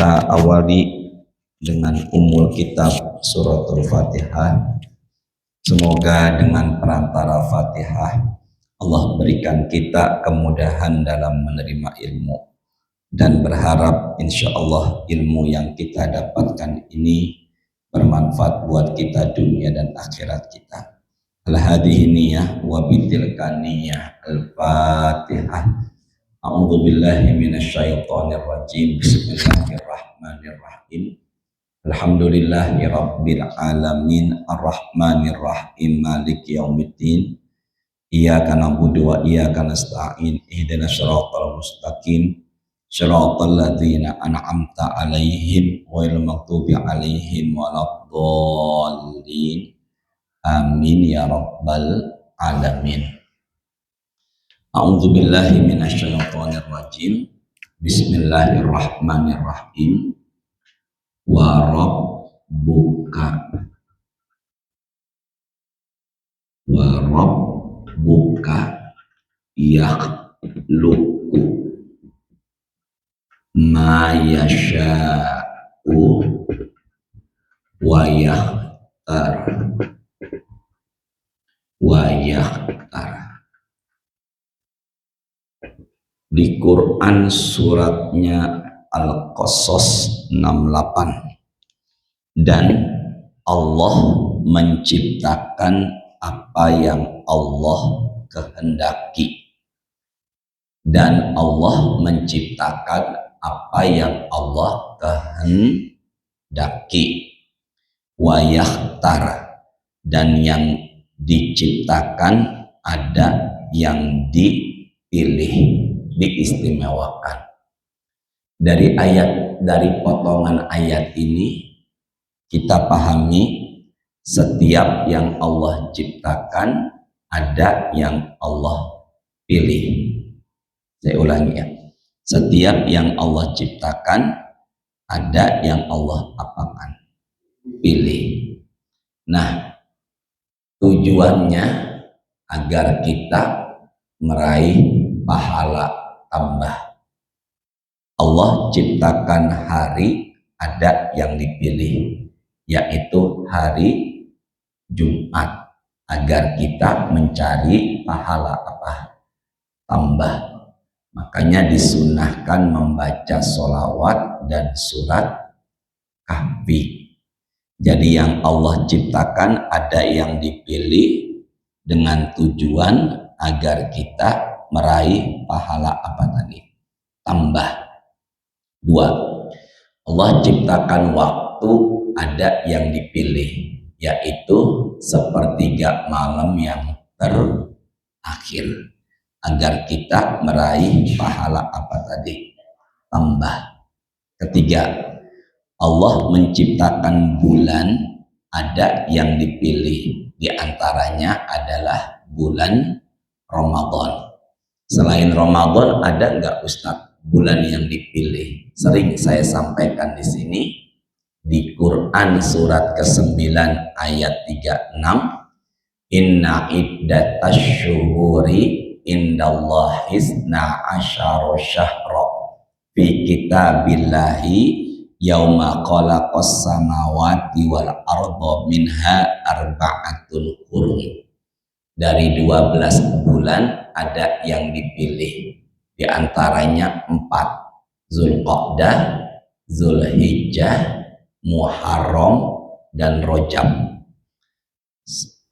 Kita awali dengan umul kitab suratul Fatihah. Semoga dengan perantara Fatihah Allah berikan kita kemudahan dalam menerima ilmu, dan berharap insya Allah ilmu yang kita dapatkan ini bermanfaat buat kita dunia dan akhirat kita. Al-hadihi niyah wa bitilka niyah. Al-Fatihah. A'udzu billahi minasyaitonir rajim. Bismillahirrahmanirrahim. Alhamdulillahi rabbil alamin arrahmanir rahim maliki yaumiddin. Iyyaka na'budu wa iyyaka nasta'in. Ihdinas shiratal mustaqim. Shiratal ladzina an'amta 'alaihim ghairil maghdubi 'alaihim waladdallin. Amin ya rabbal alamin. A'udzu billahi minasyaitonir rajim. Bismillahirrahmanirrahim. Wa rabbuka yakhluqu ma yasha'u wa yakhtar. Di Quran suratnya Al-Qasas 68. Dan Allah menciptakan apa yang Allah kehendaki, dan Allah menciptakan apa yang Allah kehendaki. Wa yakhtar, dan yang diciptakan ada yang dipilih, diistimewakan. Dari potongan ayat ini kita pahami setiap yang Allah ciptakan ada yang Allah pilih. Saya ulangi ya. Setiap yang Allah ciptakan ada yang Allah apakan? Pilih. Nah, tujuannya agar kita meraih pahala tambah. Allah ciptakan hari ada yang dipilih, yaitu hari Jumat, agar kita mencari pahala tambah. Makanya disunahkan membaca sholawat dan surat Kahfi. Jadi yang Allah ciptakan ada yang dipilih dengan tujuan agar kita meraih pahala tambah. 2. Allah ciptakan waktu ada yang dipilih, yaitu sepertiga malam yang terakhir, agar kita meraih pahala tambah. 3. Allah menciptakan bulan ada yang dipilih, diantaranya adalah bulan Ramadan. Selain Ramadan ada enggak Ustadz bulan yang dipilih? Sering saya sampaikan di sini. Di Quran surat ke-9 ayat 36, inna iddatasyuhuri indallahi isna asyara syahra fi kitabillahi yauma khalaqas samawati wal arda minha arba'atun hurum. Dari 12 bulan ada yang dipilih, di antaranya 4, Zulqa'dah, Zulhijjah, Muharram, dan Rajab.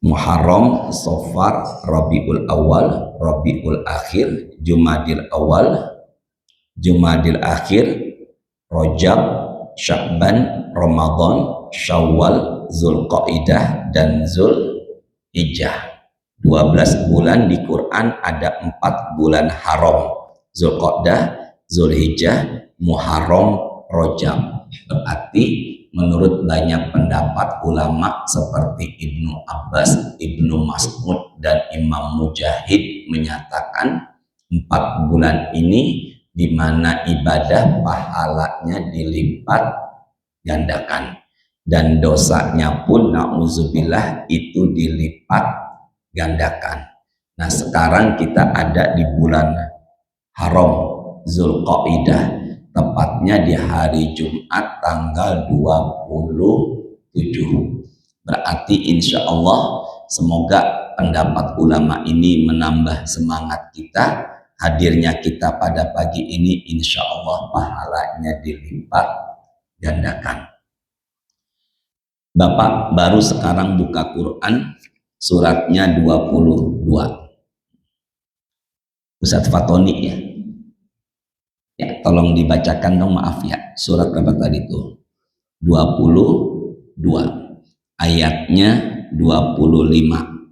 Muharram, Safar, Rabiul Awal, Rabiul Akhir, Jumadil Awal, Jumadil Akhir, Rajab, Sya'ban, Ramadan, Syawal, Zulqaidah, dan Zulhijjah. 12 bulan di Quran, ada 4 bulan haram, Zulqa'dah, Zulhijjah, Muharram, Rajab. Berarti menurut banyak pendapat ulama seperti Ibnu Abbas, Ibnu Mas'ud, dan Imam Mujahid menyatakan 4 bulan ini di mana ibadah pahalanya dilipat gandakan, dan dosanya pun na'udzubillah itu dilipat gandakan. Nah, sekarang kita ada di bulan haram, Zulqaidah, tepatnya di hari Jumat tanggal 27. Berarti insya Allah semoga pendapat ulama ini menambah semangat kita. Hadirnya kita pada pagi ini insya Allah pahalanya dilipat gandakan. Bapak baru sekarang buka Quran suratnya 22. Ustadz Fatoni ya. Ya, tolong dibacakan dong, maaf ya. Surat berapa tadi itu? 22. Ayatnya 25.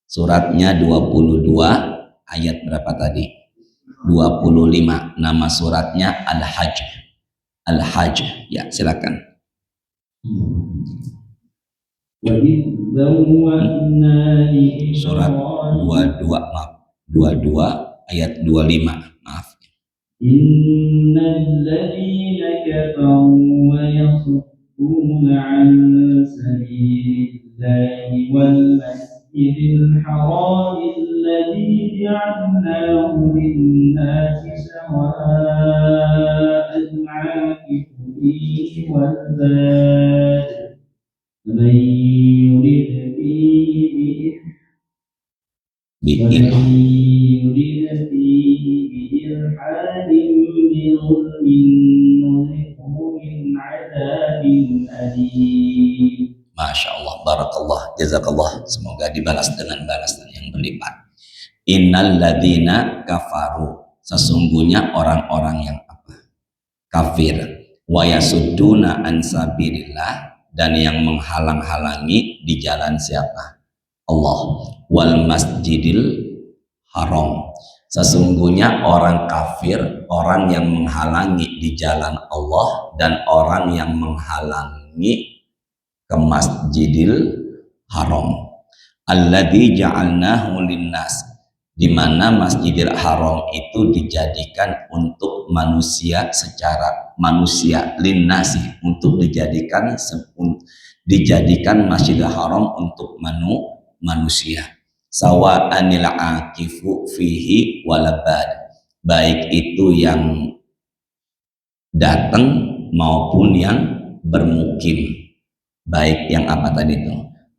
Suratnya 22, ayat berapa tadi? 25. Nama suratnya Al-Hajj. Al-Hajj. Ya, silakan. Surat 22, maaf. 22 ayat 25. Maaf. Innal ladzina kafaru wa yasudduna 'an sabilillahi wal masjidil haram alladzi ja'alnahu lin-nasi sawa'an 'aqifu fihi wal bad man yurid fihi Masya Allah, barakallah, jazakallah, semoga dibalas dengan balasan yang berlipat. Innal ladzina kafaru, sesungguhnya orang-orang yang kafir, wa yasudduna an sabilillah, dan yang menghalang-halangi di jalan siapa? Allah. Wal masjidil haram, sesungguhnya orang kafir, orang yang menghalangi di jalan Allah dan orang yang menghalangi ke Masjidil Haram. Alladzi ja'alnahu linnas, di mana Masjidil Haram itu dijadikan untuk manusia secara manusia, linnasi, untuk dijadikan Masjidil Haram untuk manusia. Sawa'anil akifu fihi walabad, baik itu yang datang maupun yang bermukim, baik yang apa tadi itu,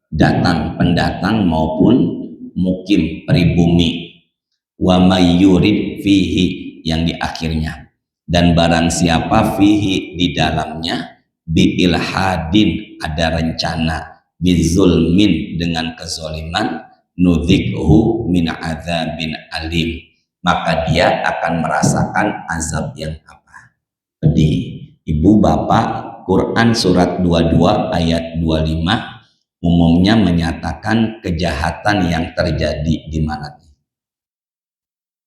datang, pendatang maupun mukim, pribumi. Wa may yurid fihi, yang di akhirnya, dan barang siapa fihi, di dalamnya, bi ilhadin, ada rencana, bizulmin, dengan kezoliman, nudzikhu min adzabin alim, maka dia akan merasakan azab yang pedih. Ibu bapak, Quran surat 22 ayat 25 umumnya menyatakan kejahatan yang terjadi di mana?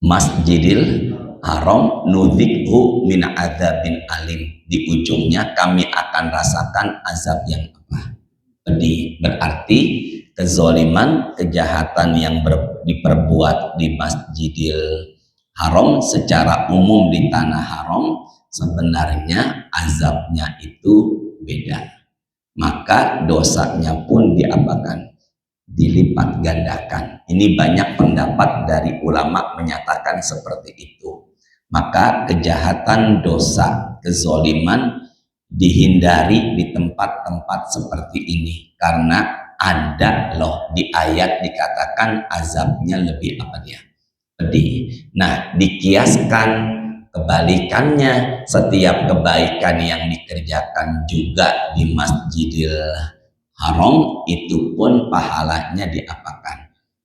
Masjidil Haram, nudzikhu min adzabin alim, di ujungnya kami akan rasakan azab yang pedih. Berarti kezaliman, kejahatan yang diperbuat di Masjidil Haram secara umum di tanah haram, sebenarnya azabnya itu beda. Maka dosanya pun diapakan? Dilipat gandakan. Ini banyak pendapat dari ulama menyatakan seperti itu. Maka kejahatan, dosa, kezaliman dihindari di tempat-tempat seperti ini, karena ada loh di ayat dikatakan azabnya lebih pedih. Nah, dikiaskan kebalikannya, setiap kebaikan yang dikerjakan juga di Masjidil Haram itu pun pahalanya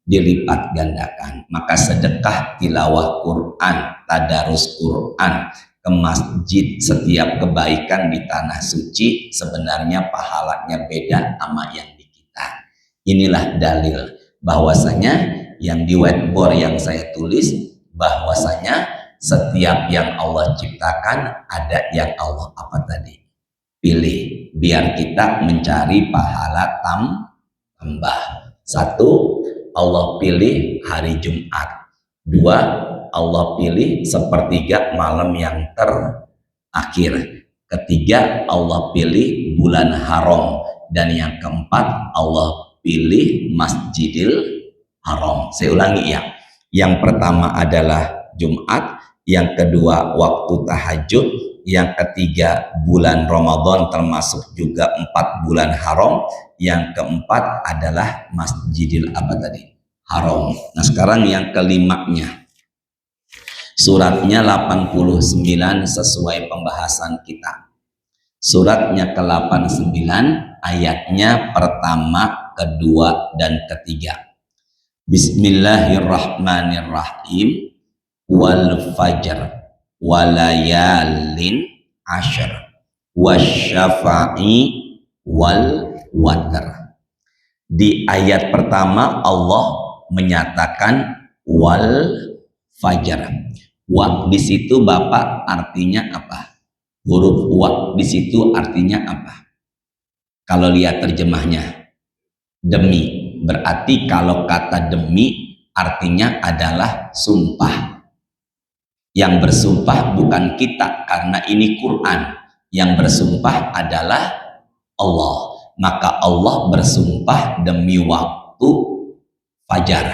dilipat gandakan. Maka sedekah, tilawah Quran, tadarus Quran ke masjid, setiap kebaikan di tanah suci sebenarnya pahalanya beda sama yang di kita. Inilah dalil bahwasanya yang di whiteboard yang saya tulis, bahwasanya setiap yang Allah ciptakan ada yang Allah pilih, biar kita mencari pahala tambah. Satu, Allah pilih hari Jumat. Dua, Allah pilih sepertiga malam yang terakhir. Ketiga, Allah pilih bulan haram. Dan yang keempat, Allah pilih Masjidil Haram. Saya ulangi ya. Yang pertama adalah Jumat, yang kedua waktu tahajud, yang ketiga bulan Ramadan termasuk juga 4 bulan haram, yang keempat adalah Masjidil apa tadi? Haram. Nah sekarang yang kelimanya, suratnya 89 sesuai pembahasan kita. Suratnya ke-89, ayatnya pertama, kedua, dan ketiga. Bismillahirrahmanirrahim. Wal fajr walayalin ashar wasyafa'i wal watar. Di ayat pertama Allah menyatakan wal fajar. Wa di situ Bapak artinya apa? Huruf wa di situ artinya apa? Kalau lihat terjemahnya, demi. Berarti kalau kata demi artinya adalah sumpah. Yang bersumpah bukan kita, karena ini Quran. Yang bersumpah adalah Allah. Maka Allah bersumpah demi waktu fajar.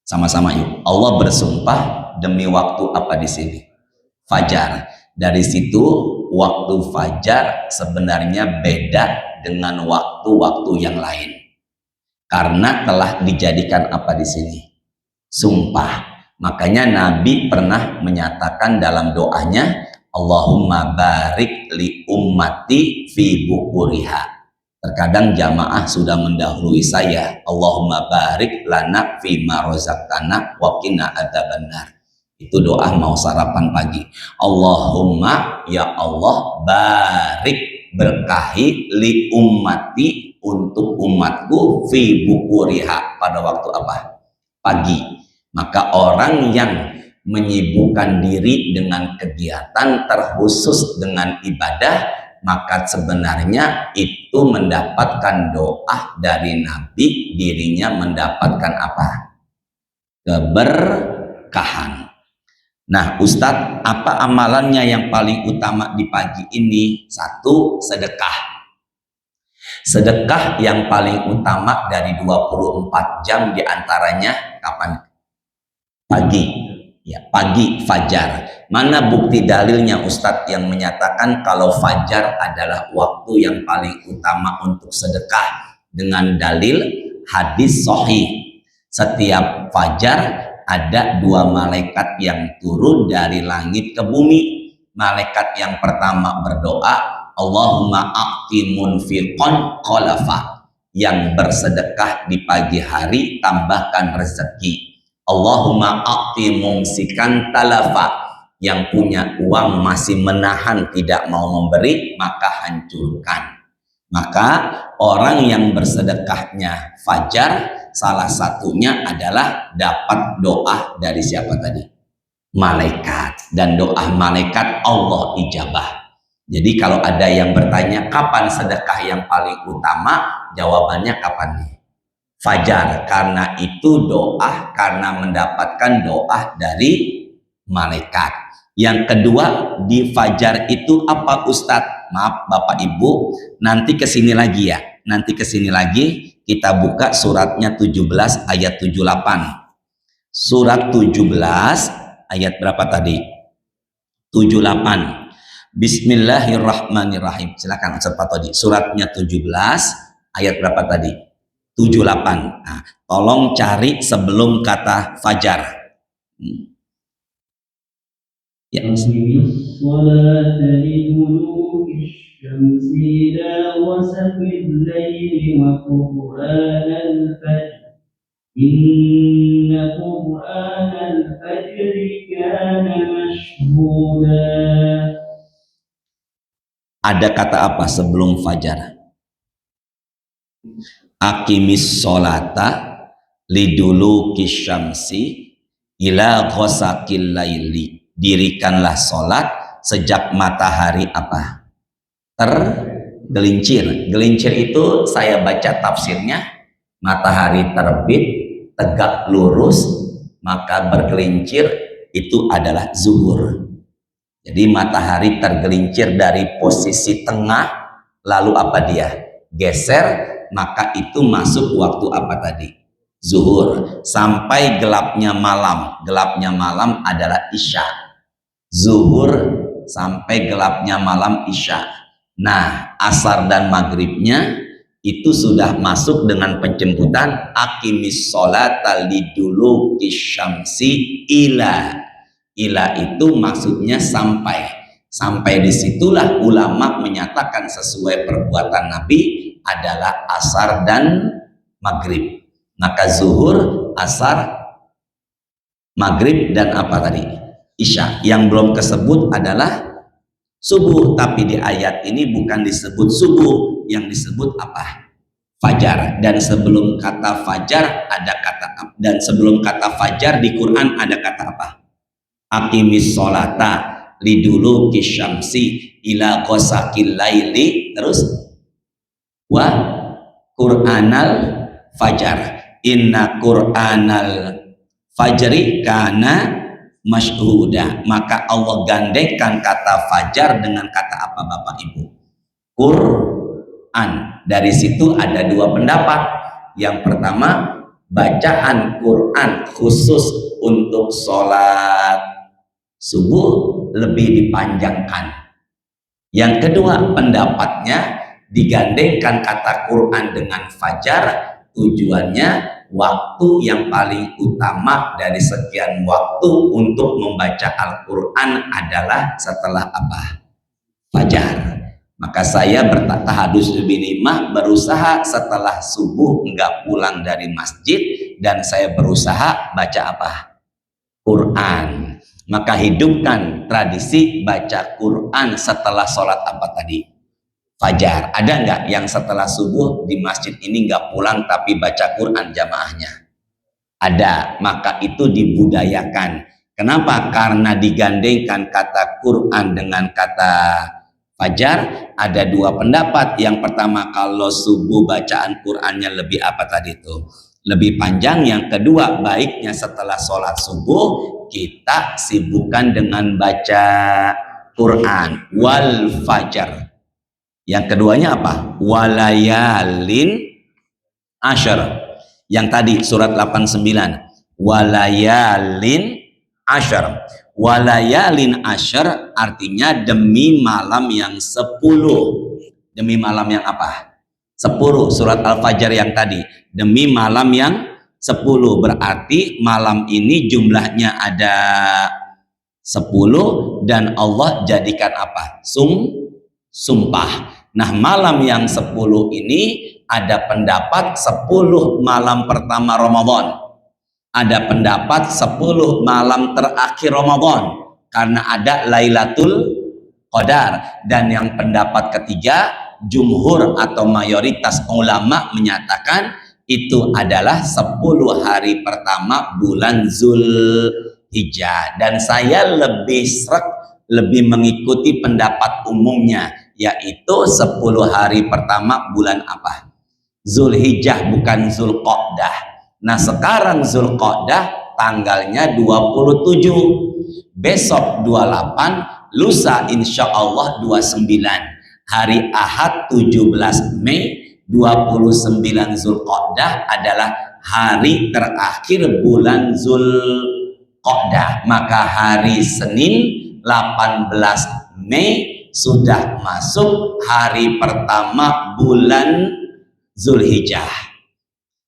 Sama-sama yuk. Allah bersumpah demi waktu apa di sini? Fajar. Dari situ waktu fajar sebenarnya beda dengan waktu-waktu yang lain. Karena telah dijadikan apa di sini? Sumpah. Makanya Nabi pernah menyatakan dalam doanya, Allahumma barik li ummati fi bukuriha. Terkadang jamaah sudah mendahului saya, Allahumma barik lana fi ma razaqtana wa qina adzabannar. Itu doa mau sarapan pagi. Allahumma ya Allah barik berkahi li ummati untuk umatku fi bukuriha pada waktu apa? Pagi. Maka orang yang menyibukkan diri dengan kegiatan terkhusus dengan ibadah, maka sebenarnya itu mendapatkan doa dari Nabi, dirinya mendapatkan apa? Keberkahan. Nah Ustadz, apa amalannya yang paling utama di pagi ini? 1, sedekah. Sedekah yang paling utama dari 24 jam diantaranya kapan? Pagi, ya pagi fajar. Mana bukti dalilnya Ustadz yang menyatakan kalau fajar adalah waktu yang paling utama untuk sedekah? Dengan dalil hadis sahih. Setiap fajar ada 2 malaikat yang turun dari langit ke bumi. Malaikat yang pertama berdoa, Allahumma a'ti munfiqan khalafa, yang bersedekah di pagi hari tambahkan rezeki. Allahumma a'ti mumsikan talafa, yang punya uang masih menahan tidak mau memberi maka hancurkan. Maka orang yang bersedekahnya fajar salah satunya adalah dapat doa dari siapa tadi? Malaikat. Dan doa malaikat Allah ijabah. Jadi kalau ada yang bertanya kapan sedekah yang paling utama, jawabannya kapan nih? Fajar, karena itu doa, karena mendapatkan doa dari malaikat. Yang kedua, di fajar itu apa Ustadz? Maaf Bapak Ibu, nanti kesini lagi ya. Nanti kesini lagi kita buka suratnya 17 ayat 78. Surat 17 ayat berapa tadi? 78. Bismillahirrahmanirrahim. Silakan Ustadz Pak Todi. Suratnya 17 ayat berapa tadi? 78. Nah, tolong cari sebelum kata fajar. Ya. Ada kata apa sebelum fajar? Aqimis sholata lidulu kisyamsi ila ghosakil laili. Dirikanlah sholat sejak matahari apa? Tergelincir. Gelincir itu saya baca tafsirnya, matahari terbit tegak lurus maka bergelincir, itu adalah zuhur. Jadi matahari tergelincir dari posisi tengah, lalu apa dia? Geser, maka itu masuk waktu apa tadi? Zuhur. Sampai gelapnya malam. Gelapnya malam adalah isya. Zuhur sampai gelapnya malam Isya. Nah, asar dan maghribnya itu sudah masuk dengan penjemputan aqimis sholata liduluki syamsi ila. Ila itu maksudnya sampai disitulah ulama menyatakan sesuai perbuatan Nabi adalah asar dan maghrib. Maka zuhur, asar, maghrib, dan apa tadi? Isya. Yang belum kesebut adalah subuh, tapi di ayat ini bukan disebut subuh, yang disebut apa? Fajar. Dan sebelum kata fajar ada kata, dan sebelum kata fajar di Quran ada kata apa? Aqimis sholata liduluki syamsi ila ghasaqil laili, terus wa qur'anal fajar, inna qur'anal fajri kana masyhuda. Maka Allah gandengkan kata fajar dengan kata apa Bapak Ibu? Quran. Dari situ ada dua pendapat. Yang pertama, bacaan Quran khusus untuk sholat subuh lebih dipanjangkan. Yang kedua, pendapatnya digandengkan kata Quran dengan fajar, tujuannya waktu yang paling utama dari sekian waktu untuk membaca Al-Quran adalah setelah apa? Fajar. Maka saya bertahadus binimah, berusaha setelah subuh enggak pulang dari masjid, dan saya berusaha baca apa? Quran. Maka hidupkan tradisi baca Quran setelah sholat apa tadi? Fajar. Ada nggak yang setelah subuh di masjid ini nggak pulang tapi baca Quran jamaahnya? Ada. Maka itu dibudayakan. Kenapa? Karena digandengkan kata Quran dengan kata fajar. Ada dua pendapat. Yang pertama, kalau subuh bacaan Qurannya lebih apa tadi itu? Lebih panjang. Yang kedua, baiknya setelah sholat subuh kita sibukkan dengan baca Quran. Wal fajar. Yang keduanya apa? Walayalin asyar. Yang tadi surat 89. Walayalin asyar. Walayalin asyar artinya demi malam yang 10. Demi malam yang apa? 10. Surat Al-Fajr yang tadi. Demi malam yang 10, berarti malam ini jumlahnya ada 10 dan Allah jadikan apa? Sumpah. Nah, malam yang 10 ini ada pendapat 10 malam pertama Ramadan. Ada pendapat 10 malam terakhir Ramadan karena ada Lailatul Qadar. Dan yang pendapat ketiga, jumhur atau mayoritas ulama menyatakan itu adalah 10 hari pertama bulan Zulhijjah. Dan saya lebih mengikuti pendapat umumnya, yaitu 10 hari pertama bulan apa? Zulhijjah, bukan Zulqa'dah. Nah, sekarang Zulqa'dah tanggalnya 27, besok 28, lusa insya Allah 29, hari Ahad 17 Mei 29 Zulqa'dah adalah hari terakhir bulan Zulqa'dah. Maka hari Senin 18 Mei sudah masuk hari pertama bulan Zulhijjah.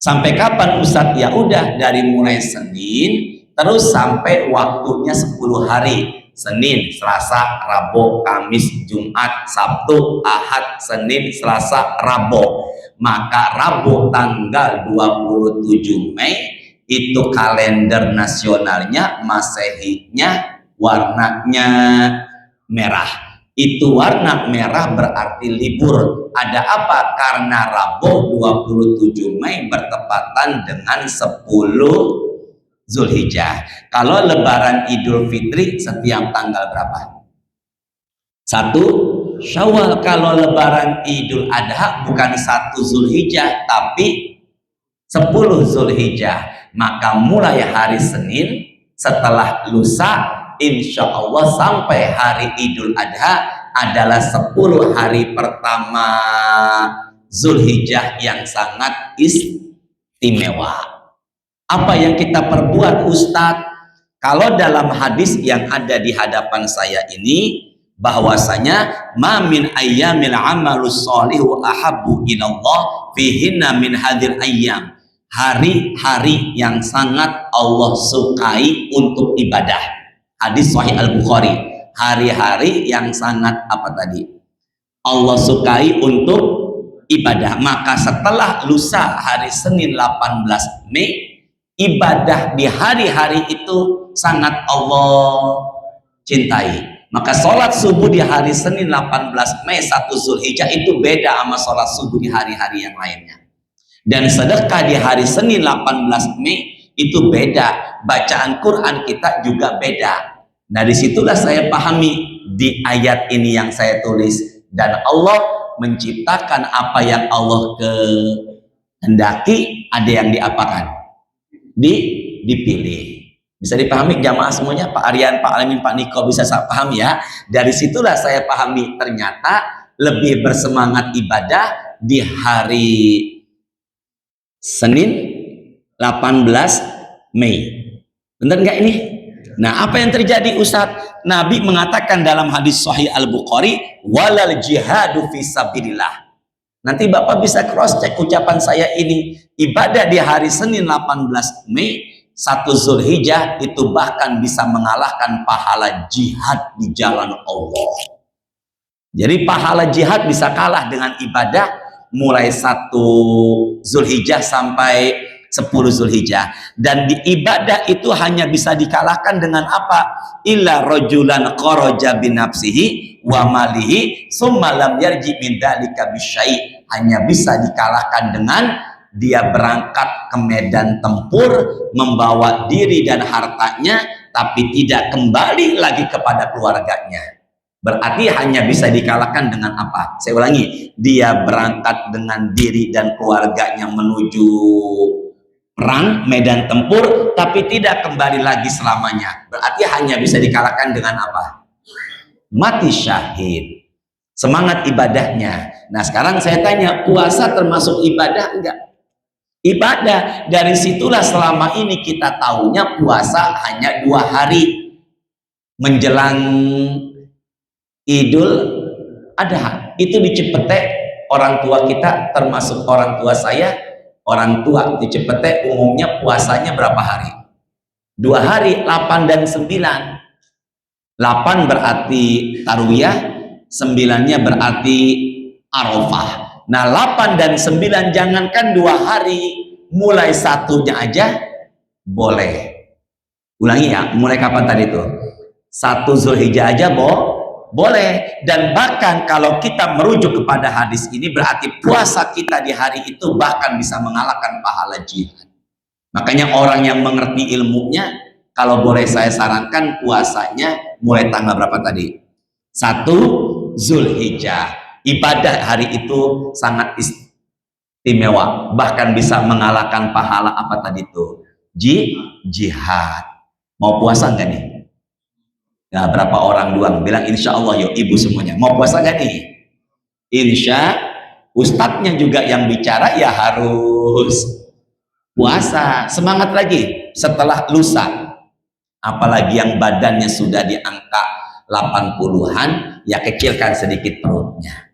Sampai kapan Ustadz? Ya udah, dari mulai Senin terus sampai waktunya 10 hari. Senin, Selasa, Rabu, Kamis, Jumat, Sabtu, Ahad, Senin, Selasa, Rabu. Maka Rabu tanggal 27 Mei itu kalender nasionalnya, Masehinya warnanya merah. Itu warna merah berarti libur. Ada apa? Karena Rabu 27 Mei bertepatan dengan 10 Zulhijjah. Kalau lebaran Idul Fitri setiap tanggal berapa? 1 Syawal. Kalau lebaran Idul Adha bukan 1 Zulhijjah tapi 10 Zulhijjah. Maka mulai hari Senin setelah lusa insya Allah sampai hari Idul Adha adalah 10 hari pertama Zulhijjah yang sangat istimewa. Apa yang kita perbuat Ustadz? Kalau dalam hadis yang ada di hadapan saya ini, bahwasanya ma min ayyamil amalus sholihu ahabbu ilallah fihinna min hadir ayyam, hari-hari yang sangat Allah sukai untuk ibadah. Hadis Sahih Al-Bukhari, hari-hari yang sangat apa tadi Allah sukai untuk ibadah. Maka setelah lusa hari Senin 18 Mei, ibadah di hari-hari itu sangat Allah cintai. Maka sholat subuh di hari Senin 18 Mei 1 Zulhijjah itu beda sama sholat subuh di hari-hari yang lainnya. Dan sedekah di hari Senin 18 Mei itu beda. Bacaan Quran kita juga beda. Nah, disitulah saya pahami di ayat ini yang saya tulis. Dan Allah menciptakan apa yang Allah kehendaki, ada yang diapakan? Dipilih. Bisa dipahami jamaah semuanya? Pak Aryan, Pak Alamin, Pak Niko bisa saya paham ya. Dari situlah saya pahami ternyata lebih bersemangat ibadah di hari Senin 18 Mei. Benar nggak ini? Nah, apa yang terjadi Ustadz? Nabi mengatakan dalam hadis Sahih Al-Bukhari, walal jihadu fisabilillah. Nanti Bapak bisa cross check ucapan saya ini. Ibadah di hari Senin 18 Mei 1 Zulhijjah itu bahkan bisa mengalahkan pahala jihad di jalan Allah. Jadi pahala jihad bisa kalah dengan ibadah mulai 1 Zulhijjah sampai 10 Zulhijjah. Dan di ibadah itu hanya bisa dikalahkan dengan apa? Illa rajulan kharaja binafsihi wa malihi summa lam yarji min dzalika bisyai'. Hanya bisa dikalahkan dengan dia berangkat ke medan tempur membawa diri dan hartanya tapi tidak kembali lagi kepada keluarganya. Berarti hanya bisa dikalahkan dengan apa? Saya ulangi, dia berangkat dengan diri dan keluarganya menuju perang medan tempur tapi tidak kembali lagi selamanya. Berarti hanya bisa dikalahkan dengan apa? Mati syahid. Semangat ibadahnya. Nah, sekarang saya tanya, puasa termasuk ibadah enggak? Ibadah. Dari situlah selama ini kita tahunya puasa hanya 2 hari menjelang Idul Adha. Itu di Cipete orang tua kita, termasuk orang tua saya, orang tua di Cipete umumnya puasanya berapa hari? 2 hari, 8 dan 9. 8 berarti Tarwiyah, 9-nya berarti Arafah. Nah, 8 dan 9 jangankan 2 hari, mulai 1-nya aja boleh. Ulangi ya, mulai kapan tadi itu? 1 Zulhijjah aja boleh. Dan bahkan kalau kita merujuk kepada hadis ini, berarti puasa kita di hari itu bahkan bisa mengalahkan pahala jihad. Makanya orang yang mengerti ilmunya, kalau boleh saya sarankan puasanya mulai tanggal berapa tadi? 1 Zulhijjah. Ibadah hari itu sangat istimewa, bahkan bisa mengalahkan pahala apa tadi itu? Jihad. Mau puasa nggak nih? Nah, berapa orang doang bilang insya Allah, yuk ibu semuanya mau puasa nggak nih? Insya ustadznya juga yang bicara ya harus puasa. Semangat lagi setelah lusa, apalagi yang badannya sudah di angka 80-an, ya kecilkan sedikit perutnya.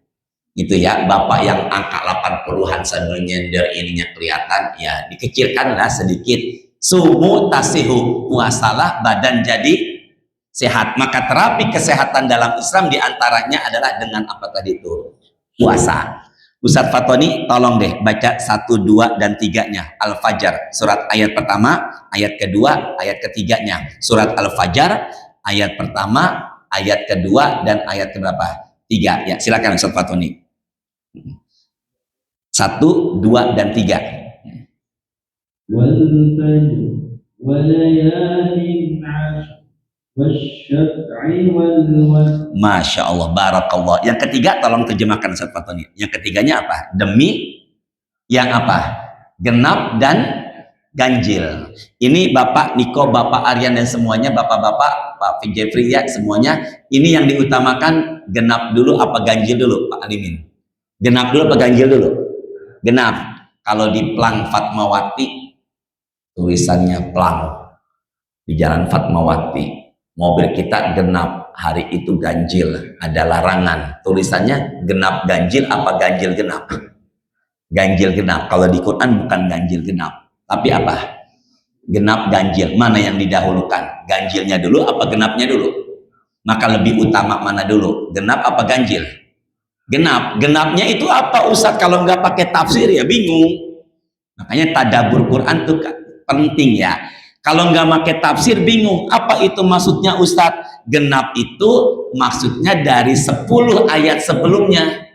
Itu ya, bapak yang angka 80-an sambil nyender ininya kelihatan, ya dikecilkanlah sedikit. Sumu tasihu, puasalah badan jadi sehat. Maka terapi kesehatan dalam Islam diantaranya adalah dengan apa tadi itu? Puasa. Ustadz Fatoni tolong deh baca 1, 2, dan 3-nya Al-Fajr, surat ayat pertama, ayat kedua, ayat ketiganya. Surat Al-Fajr ayat pertama, ayat kedua, dan ayat keberapa? 3. Ya, silakan Ustadz Fatoni. 1, 2, dan 3. Masya Allah, barakallah. Yang ketiga tolong terjemahkan Ustadz Fatoni. Yang ketiganya apa? Demi yang apa? Genap dan ganjil. Ini Bapak Niko, Bapak Aryan, dan semuanya, bapak-bapak, Pak Jeffrey ya semuanya. Ini yang diutamakan genap dulu apa ganjil dulu, Pak Alimin? Genap dulu apa ganjil dulu? Genap. Kalau di Plang Fatmawati, tulisannya Plang di Jalan Fatmawati. mobil kita genap, hari itu ganjil, ada larangan. Tulisannya genap ganjil apa ganjil genap? Ganjil genap. Kalau di Quran bukan ganjil genap, tapi apa? Genap ganjil. Mana yang didahulukan? Ganjilnya dulu apa genapnya dulu? Maka lebih utama mana dulu? Genap apa ganjil? Genap. Genapnya itu apa Ustadz? Kalau nggak pakai tafsir ya bingung. Makanya tadabbur Quran itu penting ya. Kalau nggak pakai tafsir bingung. Apa itu maksudnya Ustadz? Genap itu maksudnya dari 10 ayat sebelumnya.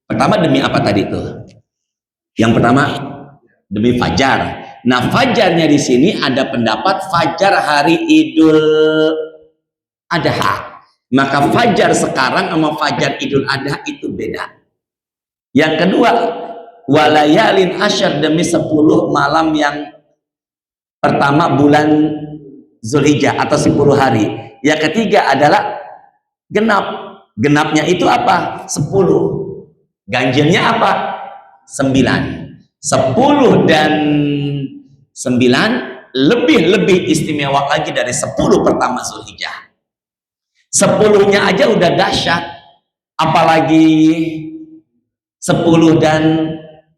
Pertama demi apa tadi itu? Yang pertama demi fajar. Nah, fajarnya di sini ada pendapat fajar hari Idul Adha. Maka fajar sekarang sama fajar Idul Adha itu beda. Yang kedua, walayalin asyar, demi 10 malam yang pertama bulan Zulhijjah atau 10 hari. Yang ketiga adalah genap. Genapnya itu apa? 10. Ganjilnya apa? 9. 10 dan 9 lebih istimewa lagi dari 10 pertama Zulhijjah. 10-nya aja udah dahsyat, apalagi 10 dan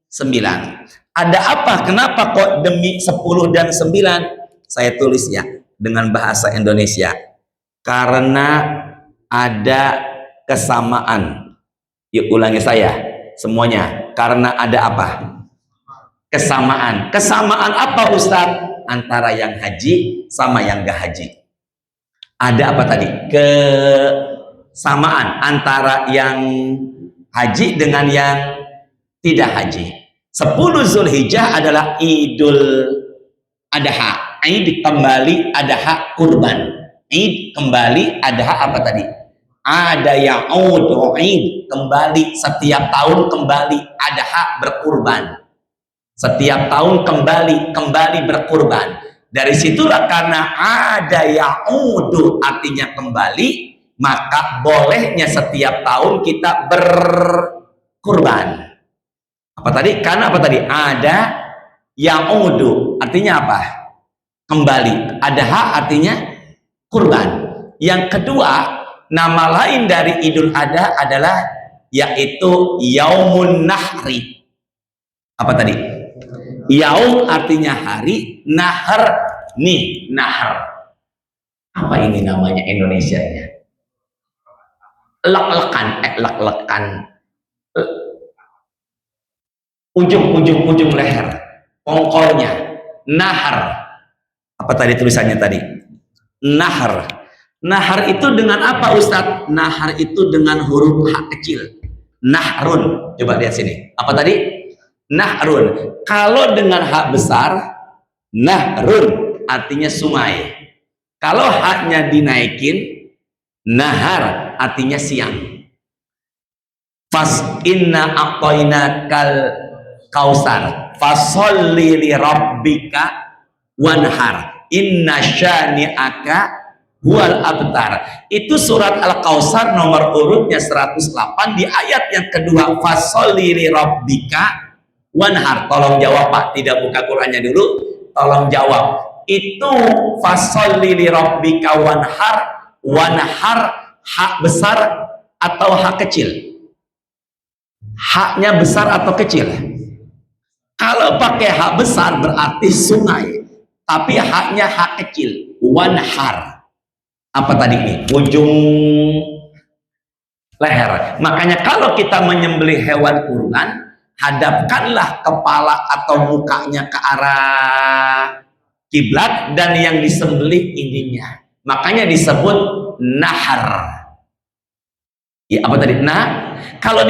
9. Ada apa? Kenapa kok demi 10 dan 9? Saya tulis ya dengan bahasa Indonesia. Karena ada kesamaan. Yuk ulangi saya semuanya. Karena ada apa? Kesamaan. Kesamaan apa Ustadz? Antara yang haji sama yang gak haji. Ada apa tadi? Kesamaan antara yang haji dengan yang tidak haji. 10 Zulhijjah adalah Idul Adha. Id kembali Adha kurban. Id kembali Adha apa tadi? Ada ya'ud, Id kembali, setiap tahun kembali Adha berkurban. Setiap tahun kembali berkurban. Dari situlah karena ada ya'udu artinya kembali, maka bolehnya setiap tahun kita berkurban. Apa tadi? Karena apa tadi? Ada ya'udu artinya apa? Kembali. Adha artinya kurban. Yang kedua, nama lain dari Idul Adha adalah yaitu Yaumun Nahri. Apa tadi? Yaum artinya hari, nahar nih, nahar. Apa ini namanya Indonesianya? Lek-lekan. Ujung leher, pongkolnya, nahar. Apa tadi tulisannya tadi? Nahar. Nahar itu dengan apa Ustadz? Nahar itu dengan huruf H kecil. Nahrun. Coba lihat sini. Apa tadi? Nahrun. Kalau dengan hak besar, nahrun artinya sungai. Kalau haknya dinaikin, nahar artinya siang. Fas inna aqoina kal kausar fasolli li rabbika wanhar inna syani'aka huwal abtar. Itu surat Al-Kausar nomor urutnya 108 di ayat yang kedua, fasolli li rabbika wanhar. Tolong jawab Pak, tidak buka Qurannya dulu, tolong jawab. Itu fasolli li rabbika wanhar hak besar atau hak kecil? Haknya besar atau kecil? Kalau pakai hak besar berarti sungai, tapi haknya hak kecil, wanhar. Apa tadi ini? Ujung leher. Makanya kalau kita menyembelih hewan kurban, hadapkanlah kepala atau mukanya ke arah kiblat dan yang disembelih ininya. Makanya disebut nahar. Ya apa tadi? Nah, kalau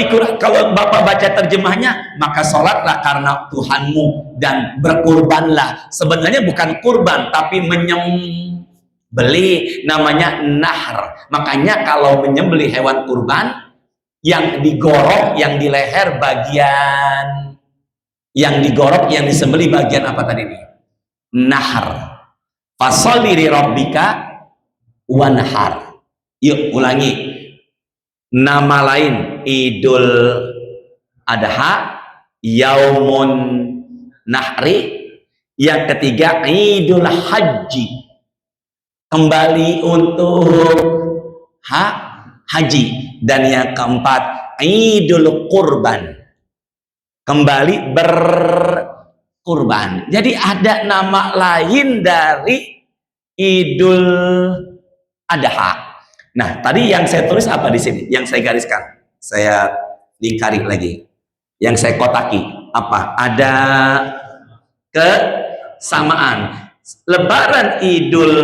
Bapak baca terjemahnya, maka sholatlah karena Tuhanmu dan berkurbanlah. Sebenarnya bukan kurban, tapi menyembelih, namanya nahar. Makanya kalau menyembelih hewan kurban, yang digorok, yang di leher bagian, yang digorok, yang disembelih bagian apa tadi ini? Nahar. Fasholli li rabbika wanhar. Yuk ulangi. Nama lain Idul Adha, Yaumun Nahri. Yang ketiga Idul Haji. kembali untuk haji. Dan yang keempat, Idul Kurban, kembali berkurban. Jadi ada nama lain dari Idul Adha. Nah, tadi yang saya tulis apa di sini? Yang saya gariskan, saya lingkari lagi. Yang saya kotaki apa? Ada kesamaan. Lebaran Idul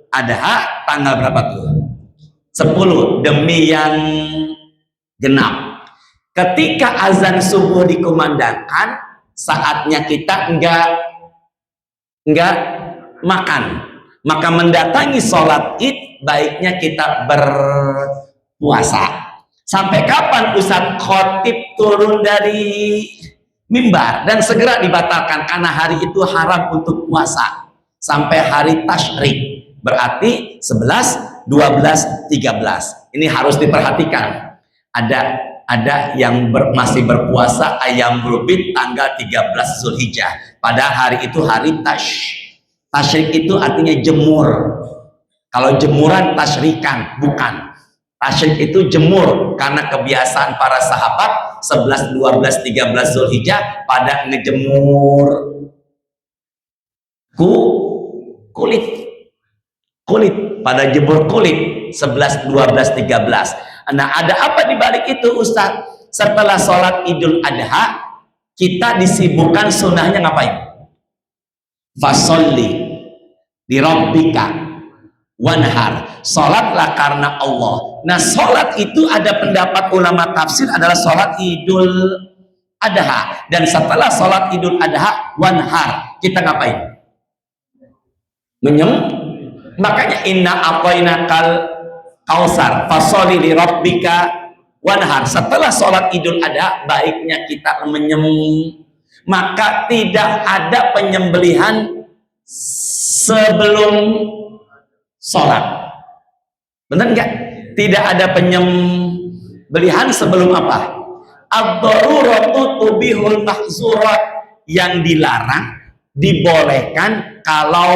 Adha tanggal berapa tuh? 10 demi yang genap. Ketika azan subuh dikumandangkan, saatnya kita enggak makan. Maka mendatangi sholat id, baiknya kita berpuasa. Sampai kapan Ustadz khotib turun dari mimbar dan segera dibatalkan karena hari itu haram untuk puasa sampai hari tasyrik, berarti 11, 12, 13. Ini harus diperhatikan. Ada yang masih berpuasa ayam berbit tanggal 13 Zulhijjah, pada hari itu hari tasyrik itu artinya jemur. Kalau jemuran tasyrikan, bukan. Tasyrik itu jemur karena kebiasaan para sahabat 11, 12, 13 Zulhijjah pada ngejemur kulit, pada jemur kulit 11, 12, 13. Nah, ada apa di balik itu Ustadz? Setelah sholat Idul Adha, kita disibukkan sunnahnya ngapain? Fasolli di rabbika wanhar, sholatlah karena Allah. Nah, sholat itu ada pendapat ulama tafsir adalah sholat Idul Adha. Dan setelah sholat Idul Adha, wanhar, kita ngapain? Makanya inna a'tainakal kausar fasolli li rabbika wanhar. Setelah sholat Idul Adha, baiknya kita maka tidak ada penyembelihan sebelum sholat. Benar enggak? Tidak ada penyembelihan sebelum apa? Ad-daruratu tubihul mahzurat. Yang dilarang dibolehkan kalau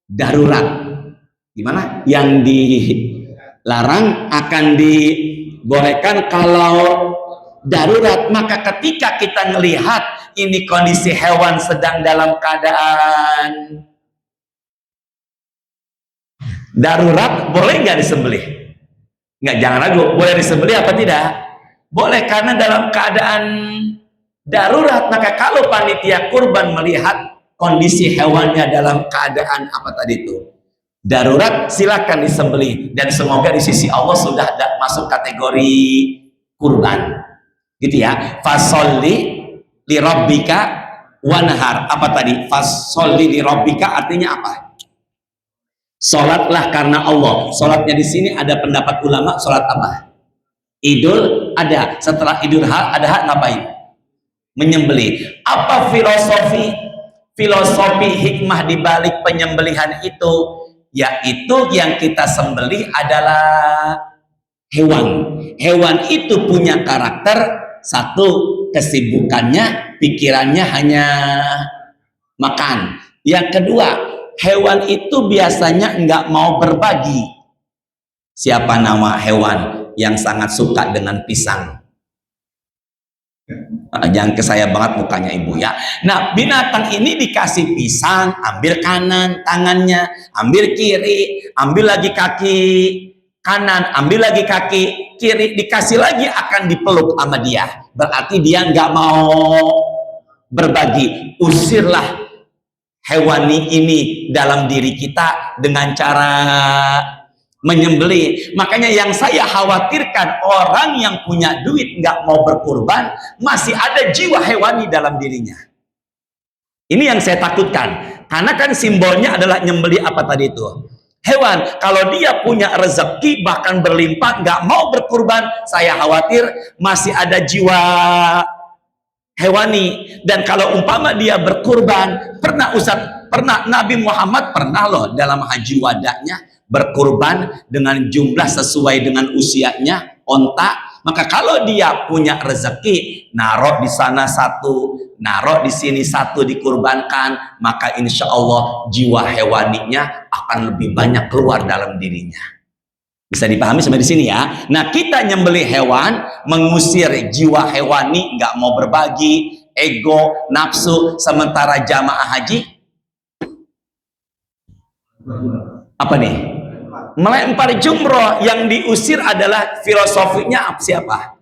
darurat. Gimana? Yang dilarang akan dibolehkan kalau darurat. Maka ketika kita melihat ini kondisi hewan sedang dalam keadaan darurat, boleh nggak disembelih? Nggak, jangan ragu, boleh disembelih apa tidak? Boleh, karena dalam keadaan darurat. Maka kalau panitia kurban melihat kondisi hewannya dalam keadaan apa tadi itu darurat, silakan disembelih, dan semoga di sisi Allah sudah masuk kategori kurban, gitu ya. Fasolli li rabbika wanhar. Apa tadi? Fasolli li rabbika artinya apa? Sholatlah karena Allah. Sholatnya di sini ada pendapat ulama, sholat apa? Idul Adha. Setelah Idul Adha ngapain? Menyembelih. Apa filosofi hikmah di balik penyembelihan itu? Yaitu yang kita sembelih adalah hewan. Hewan itu punya karakter satu, kesibukannya, pikirannya hanya makan. Yang kedua, hewan itu biasanya enggak mau berbagi. Siapa nama hewan yang sangat suka dengan pisang? Jangan ke saya banget mukanya ibu ya. Nah, binatang ini dikasih pisang, ambil kanan tangannya, ambil kiri, ambil lagi kaki kanan, ambil lagi kaki kiri, dikasih lagi akan dipeluk sama dia. Berarti dia nggak mau berbagi. Usirlah hewani ini dalam diri kita dengan cara menyembelih. Makanya yang saya khawatirkan, orang yang punya duit nggak mau berkurban, masih ada jiwa hewani dalam dirinya. Ini yang saya takutkan, karena kan simbolnya adalah nyembelih apa tadi itu? Hewan. Kalau dia punya rezeki bahkan berlimpah, nggak mau berkurban, saya khawatir masih ada jiwa hewani. Dan kalau umpama dia berkurban, pernah Nabi Muhammad pernah loh dalam haji wadahnya berkurban dengan jumlah sesuai dengan usianya onta. Maka kalau dia punya rezeki, naruh di sana satu, naruh di sini satu dikurbankan, maka insya Allah jiwa hewaninya akan lebih banyak keluar dalam dirinya. Bisa dipahami sampai di sini ya. Nah, kita nyembelih hewan, mengusir jiwa hewani, nggak mau berbagi, ego, nafsu. Sementara jamaah haji apa nih? Melempar jumroh, yang diusir adalah filosofinya siapa?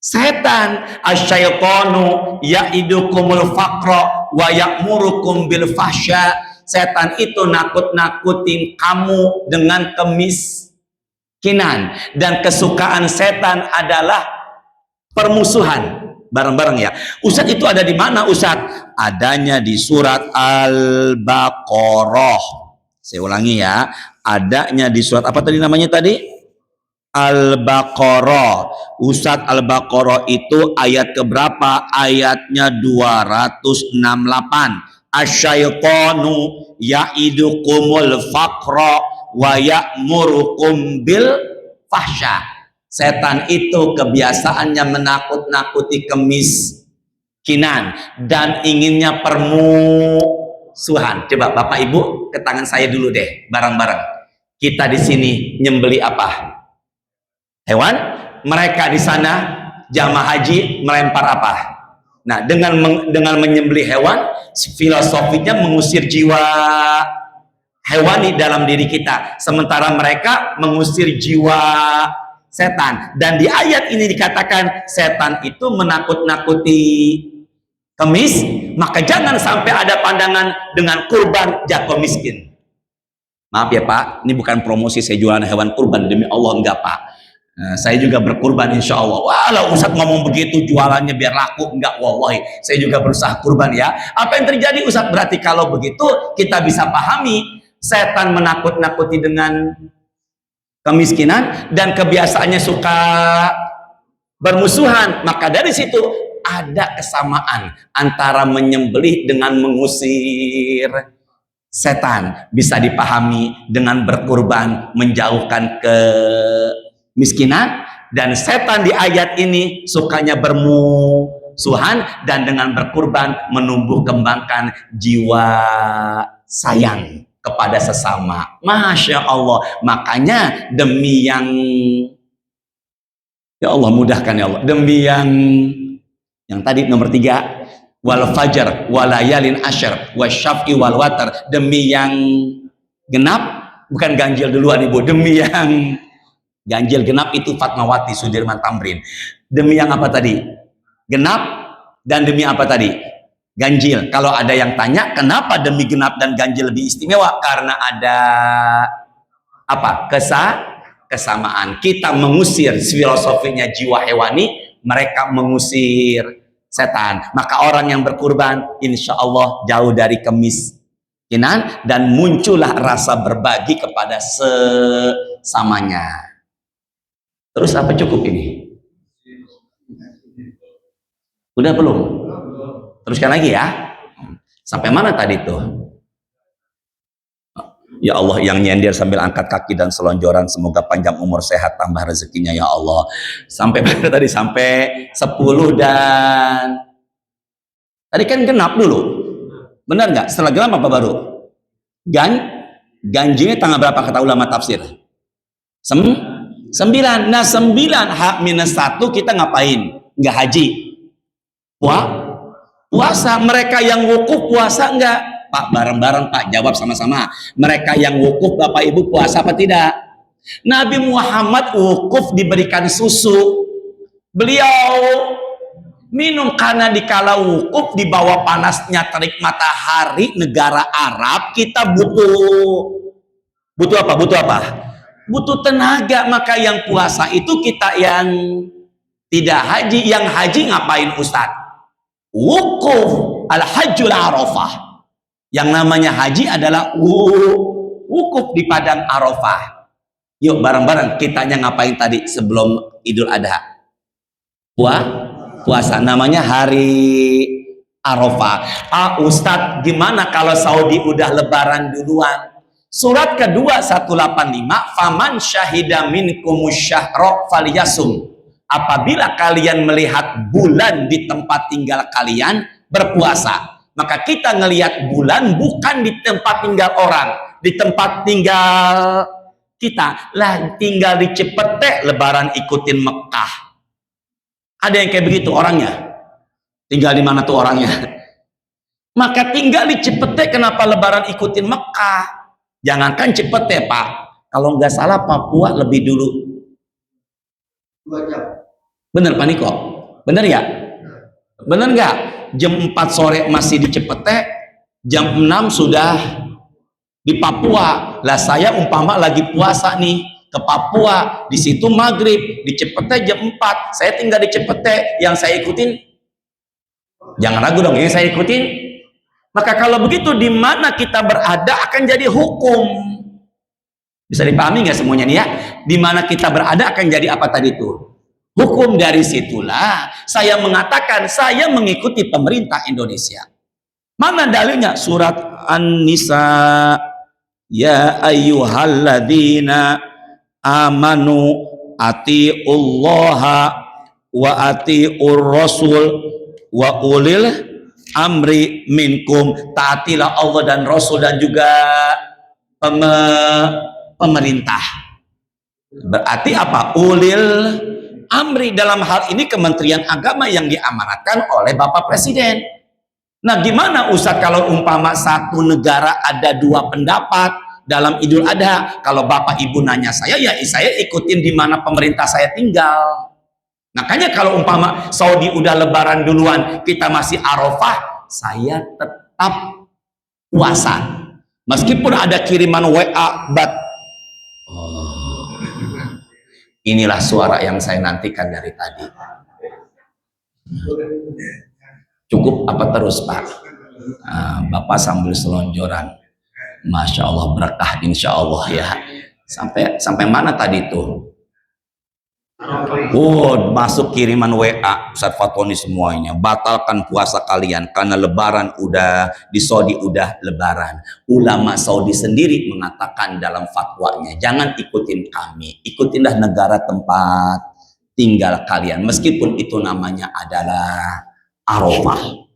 Setan. Asyaitonu ya'idukumul faqra wa ya'murukum bil fahsya. Setan itu nakut-nakutin kamu dengan kemiskinan, dan kesukaan setan adalah permusuhan. Bareng-bareng ya. Ustadz, itu ada di mana Ustadz? Adanya di surat Al-Baqarah. Saya ulangi ya. Adanya di surat apa tadi namanya tadi? Al-Baqarah. Ustadz, Al-Baqarah itu ayat keberapa? Ayatnya 268. Asyaitonu ya'idukumul faqra wa ya'murukum bil fahsya. Setan itu kebiasaannya menakut-nakuti kemiskinan dan inginnya permusuhan. Coba Bapak Ibu ke tangan saya dulu deh, bareng-bareng. Kita di sini nyembeli apa? Hewan. Mereka di sana jamaah haji melempar apa? Nah, dengan menyembelih hewan, filosofinya mengusir jiwa hewani dalam diri kita, sementara mereka mengusir jiwa setan. Dan di ayat ini dikatakan setan itu menakut-nakuti kemis, maka jangan sampai ada pandangan dengan kurban jatuh miskin. Maaf ya Pak, ini bukan promosi saya jualan hewan kurban, demi Allah enggak Pak. Nah, saya juga berkurban insya Allah. Walau Ustadz ngomong begitu jualannya biar laku, enggak, wallahi saya juga berusaha kurban ya. Apa yang terjadi Ustadz? Berarti kalau begitu kita bisa pahami, setan menakut-nakuti dengan kemiskinan dan kebiasaannya suka bermusuhan. Maka dari situ ada kesamaan antara menyembelih dengan mengusir setan. Bisa dipahami dengan berkurban menjauhkan kemiskinan, dan setan di ayat ini sukanya bermusuhan, dan dengan berkurban menumbuh kembangkan jiwa sayang kepada sesama. Masya Allah. Makanya demi yang, ya Allah mudahkan ya Allah, demi yang tadi nomor 3, wal fajar walayalin asyar wasyaf'i wal watar, demi yang genap, bukan ganjil duluan Ibu, demi yang ganjil genap itu Fatmawati Sudirman Tamrin. Demi yang apa tadi? Genap. Dan demi apa tadi? Ganjil. Kalau ada yang tanya kenapa demi genap dan ganjil lebih istimewa, karena ada apa? Kesamaan. Kita mengusir filosofinya jiwa hewani, mereka mengusir setan. Maka orang yang berkurban insya Allah jauh dari kemiskinan dan muncullah rasa berbagi kepada sesamanya. Terus apa cukup ini? Udah belum? Teruskan lagi ya. Sampai mana tadi tuh? Ya Allah, yang nyender sambil angkat kaki dan selonjoran, semoga panjang umur, sehat, tambah rezekinya ya Allah. Sampai mana tadi? Sampai 10 dan tadi kan genap dulu. Benar nggak? Setelah genap apa baru? Ganjilnya tanggal berapa kata ulama tafsir? 9. Nah 9 H-1 kita ngapain? Nggak haji. Puasa. Mereka yang wukuf puasa nggak? Pak, bareng-bareng Pak, jawab sama-sama. Mereka yang wukuf Bapak Ibu puasa apa tidak? Nabi Muhammad wukuf diberikan susu. Beliau minum karena dikala wukuf di bawah panasnya terik matahari negara Arab, kita butuh apa? Butuh tenaga. Maka yang puasa itu kita yang tidak haji. Yang haji ngapain Ustadz? Wukuf. Al-hajjul arafah. Yang namanya haji adalah wukuf di padang Arafah. Yuk bareng-bareng, kitanya ngapain tadi sebelum Idul Adha? Puasa. Namanya hari Arafah. Ustadz, gimana kalau Saudi udah lebaran duluan? Surat kedua 185, faman syahida minkumus syahra falyasum. Apabila kalian melihat bulan di tempat tinggal kalian, berpuasa. Maka kita ngelihat bulan bukan di tempat tinggal orang, di tempat tinggal kita. Lah tinggal di Cipete lebaran ikutin Mekah. Ada yang kayak begitu orangnya. Tinggal di mana tuh orangnya? Maka tinggal di Cipete kenapa lebaran ikutin Mekah? Jangankan Cipete, Pak. Kalau nggak salah Papua lebih dulu. 2 jam. Bener Pak Niko? Bener ya? Bener nggak? Jam 4 sore masih di Cipete, jam 6 sudah di Papua. Lah saya umpama lagi puasa nih ke Papua, di situ maghrib, di Cipete jam 4, saya tinggal di Cipete, yang saya ikutin, jangan ragu dong, yang saya ikutin. Maka kalau begitu di mana kita berada akan jadi hukum. Bisa dipahami nggak semuanya nih ya? Di mana kita berada akan jadi apa tadi itu? Hukum. Dari situlah saya mengatakan saya mengikuti pemerintah Indonesia. Mana dalilnya? Surat An-Nisa. Ya ayyuhalladzina amanu atiullaha wa atiur rasul wa ulil amri minkum. Taatilah Allah dan Rasul dan juga pemerintah. Berarti apa? Ulil amri, dalam hal ini Kementerian Agama yang diamanatkan oleh Bapak Presiden. Nah gimana Ustadz kalau umpama satu negara ada 2 pendapat dalam Idul Adha? Kalau Bapak Ibu nanya saya, ya saya ikutin di mana pemerintah saya tinggal. Makanya kalau umpama Saudi udah lebaran duluan, kita masih Arafah, saya tetap puasa. Meskipun ada kiriman WA, inilah suara yang saya nantikan dari tadi. Cukup apa terus Pak? Bapak sambil selonjoran. Masya Allah, berkah insya Allah ya. Sampai mana tadi itu? Masuk kiriman WA, Ustadz Fatoni semuanya, batalkan puasa kalian karena lebaran udah di Saudi, udah lebaran. Ulama Saudi sendiri mengatakan dalam fatwanya, jangan ikutin kami, ikutinlah negara tempat tinggal kalian, meskipun itu namanya adalah Arafah.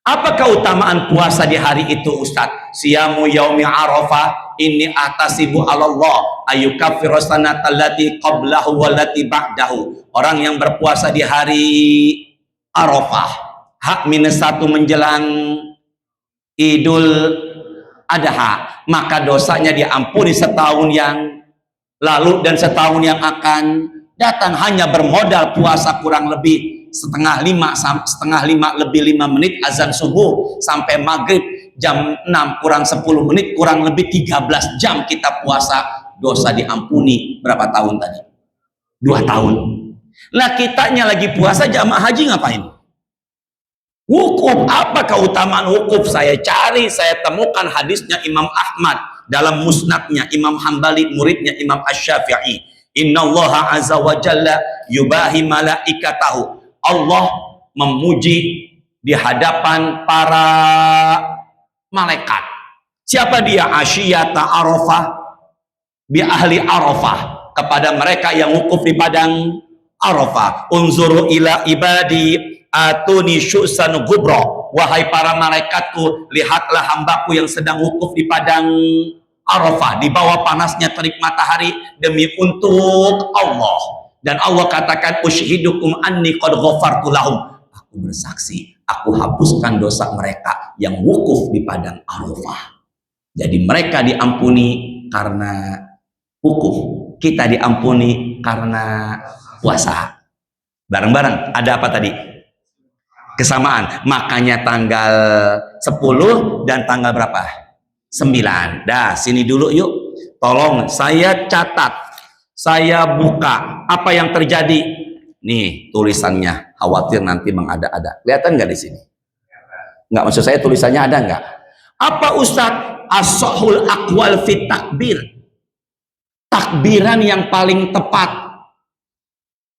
Apa keutamaan puasa di hari itu Ustadz? Siyamu yaumi Arafah inni atasibu Allah ayyukaffiru sanata allati qablahu wallati ba'dahu. Orang yang berpuasa di hari Arafah, H-1 menjelang Idul Adha, maka dosanya diampuni setahun yang lalu dan setahun yang akan datang. Hanya bermodal puasa kurang lebih setengah lima lebih 5 menit azan subuh sampai maghrib jam 6 kurang 10 menit, kurang lebih 13 jam kita puasa, dosa diampuni. Berapa tahun tadi? 2 tahun. Lah kitanya lagi puasa jamaah haji ngapain? Wukuf. Apa keutamaan wukuf? Saya cari, saya temukan hadisnya Imam Ahmad dalam musnadnya, Imam Hambali muridnya Imam Asy-Syafi'i. Innallaha azza wa jalla yubahi malaikatahu. Allah memuji di hadapan para malaikat. Siapa dia? Asyiyata Arafah, bi ahli Arafah, kepada mereka yang wukuf di padang Arafah. Unzuru ila ibadi atuni syu'san gubro. Wahai para malaikatku, lihatlah hambaku yang sedang wukuf di padang Arafah, di bawah panasnya terik matahari demi untuk Allah. Dan Allah katakan, ushidukum anni qad ghafartu lahum. Aku bersaksi, aku hapuskan dosa mereka yang wukuf di padang Arafah. Jadi mereka diampuni karena wukuf, kita diampuni karena puasa. Bareng-bareng. Ada apa tadi? Kesamaan. Makanya tanggal 10 dan tanggal berapa? 9. Dah, sini dulu yuk. Tolong saya catat. Saya buka apa yang terjadi. Nih tulisannya, khawatir nanti mengada-ada. Kelihatan nggak di sini? Nggak, maksud saya tulisannya ada nggak? Apa Ustadz? As-sahul aqwal fit takbir. Takbiran yang paling tepat.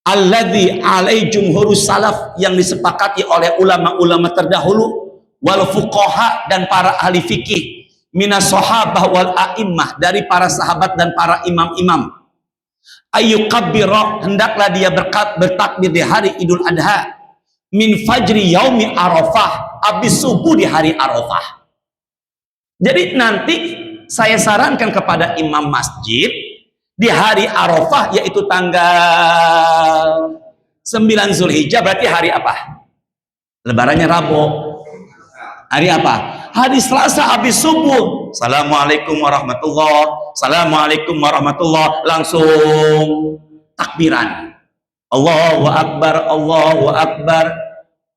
Alladzi alai jumhurus salaf, yang disepakati oleh ulama-ulama terdahulu, wal fuqaha, dan para ahli fikih, minas sahabah wal a'immah, dari para sahabat dan para imam-imam. Ayyukabbira, hendaklah dia bertakbir di hari Idul Adha, min fajri yaumi Arafah, habis subuh di hari Arafah. Jadi nanti saya sarankan kepada imam masjid di hari Arafah, yaitu tanggal 9 Zulhijjah, berarti hari apa? Lebarannya Rabu. Hari apa? Hari Selasa habis subuh. Assalamualaikum warahmatullahi, assalamualaikum warahmatullahi, langsung takbiran. Allahu Akbar, Allahu Akbar,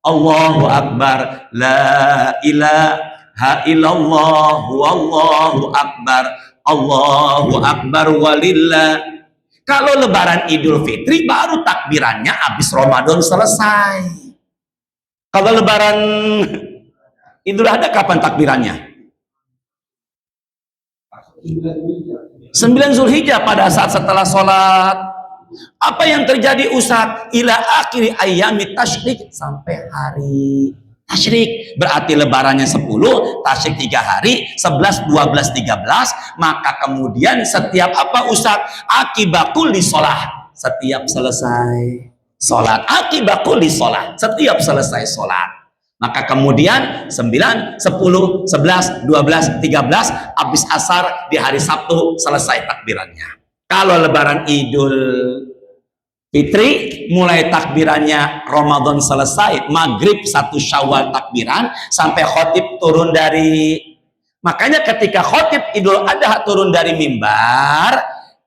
Allahu Akbar, la ilaha illallah, Allahu Akbar, Allahu Akbar walillah. Kalau lebaran Idul Fitri baru takbirannya habis Ramadan selesai. Kalau lebaran Idul Adha kapan takbirannya? 9 Zulhijjah, pada saat setelah sholat. Apa yang terjadi Ustaz? Ila akhiri ayami tasyrik, sampai hari tasyrik. Berarti lebarannya 10, tasyrik 3 hari, 11, 12, 13. Maka kemudian setiap apa Ustaz? Akibakul di sholat. Setiap selesai sholat. Akibakul di sholat. Setiap selesai sholat. Maka kemudian 9, 10, 11, 12, 13 habis asar di hari Sabtu selesai takbirannya. Kalau lebaran Idul Fitri mulai takbirannya Ramadan selesai, maghrib 1 Syawal takbiran sampai khotib turun dari, makanya ketika khotib Idul Adha turun dari mimbar,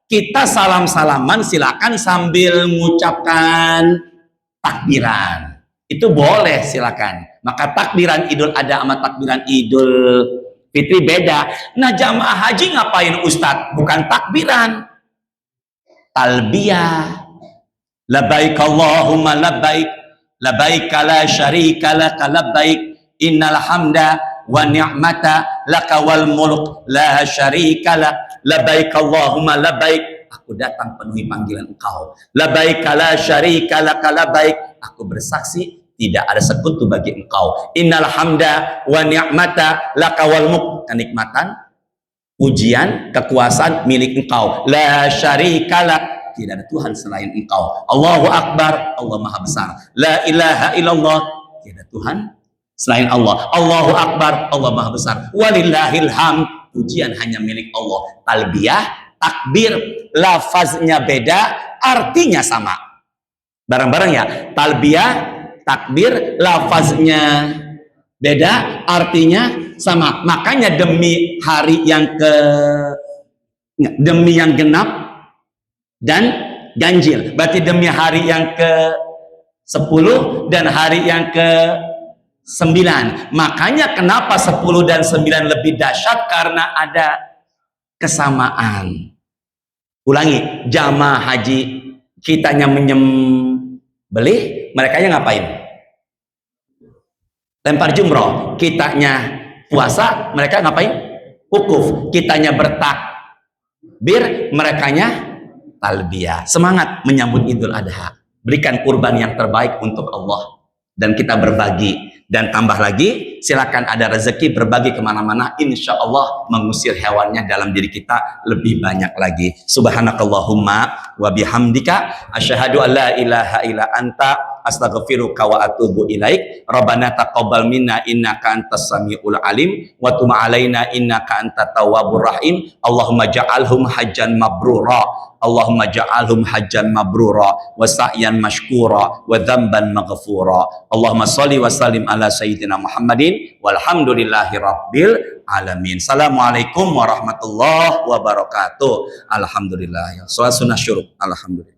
kita salam-salaman silakan sambil mengucapkan takbiran. Itu boleh, silakan. Maka takbiran Idul Adha sama takbiran Idul Fitri beda. Nah, jamaah haji ngapain Ustadz? Bukan takbiran, talbiyah. Labbaik Allahumma labbaik, labbaik la syarika laka labbaik, innal hamda wa ni'mata laka wal mulk la syarika lak, labbaik Allahumma labbaik, aku datang penuhi panggilan engkau, labbaik la syarika laka labbaik, aku bersaksi tidak ada sekutu bagi engkau, innal hamda wa ni'mata laka wal mulk, kenikmatan, pujian, kekuasaan milik engkau, la syarika lak, tidak ada Tuhan selain engkau, Allahu Akbar, Allah Maha Besar, la ilaha illallah, tidak ada Tuhan selain Allah, Allahu Akbar, Allah Maha Besar, walillahil hamd, pujian hanya milik Allah. Talbiyah, takbir, lafaznya beda, artinya sama. Bareng-bareng ya, talbiyah, takbir, lafaznya beda, artinya sama. Makanya demi hari yang demi yang genap dan ganjil, berarti demi hari yang ke-10 dan hari yang ke-9. Makanya kenapa 10 dan 9 lebih dahsyat? Karena ada kesamaan. Ulangi, jamaah haji kitanya menyembelih, mereka ngapain? Lempar jumroh. Kitanya puasa, mereka ngapain? Wukuf. Kitanya bertakbir, merekanya talbiyah. Semangat menyambut Idul Adha. Berikan kurban yang terbaik untuk Allah. Dan kita berbagi. Dan tambah lagi, silakan ada rezeki berbagi kemana-mana. Insya Allah mengusir hewannya dalam diri kita lebih banyak lagi. Subhanakallahumma wa bihamdika asyhadu an la ilaha illa anta astaghfiruka wa atubu ilaik. Rabbana taqabbal minna innaka antas samiul alim wa tub alaina innaka antat tawwabur rahim. Allahumma ja'alhum hajjan mabrura, Allahumma ja'alhum hajjan mabrura wa sa'yan mashkura wa dzamban maghfura. Allahumma shalli wa sallim ala sayyidina Muhammadin walhamdulillahi rabbil alamin. Assalamualaikum warahmatullahi wabarakatuh. Alhamdulillah. Salat sunnah syuruk. Alhamdulillah.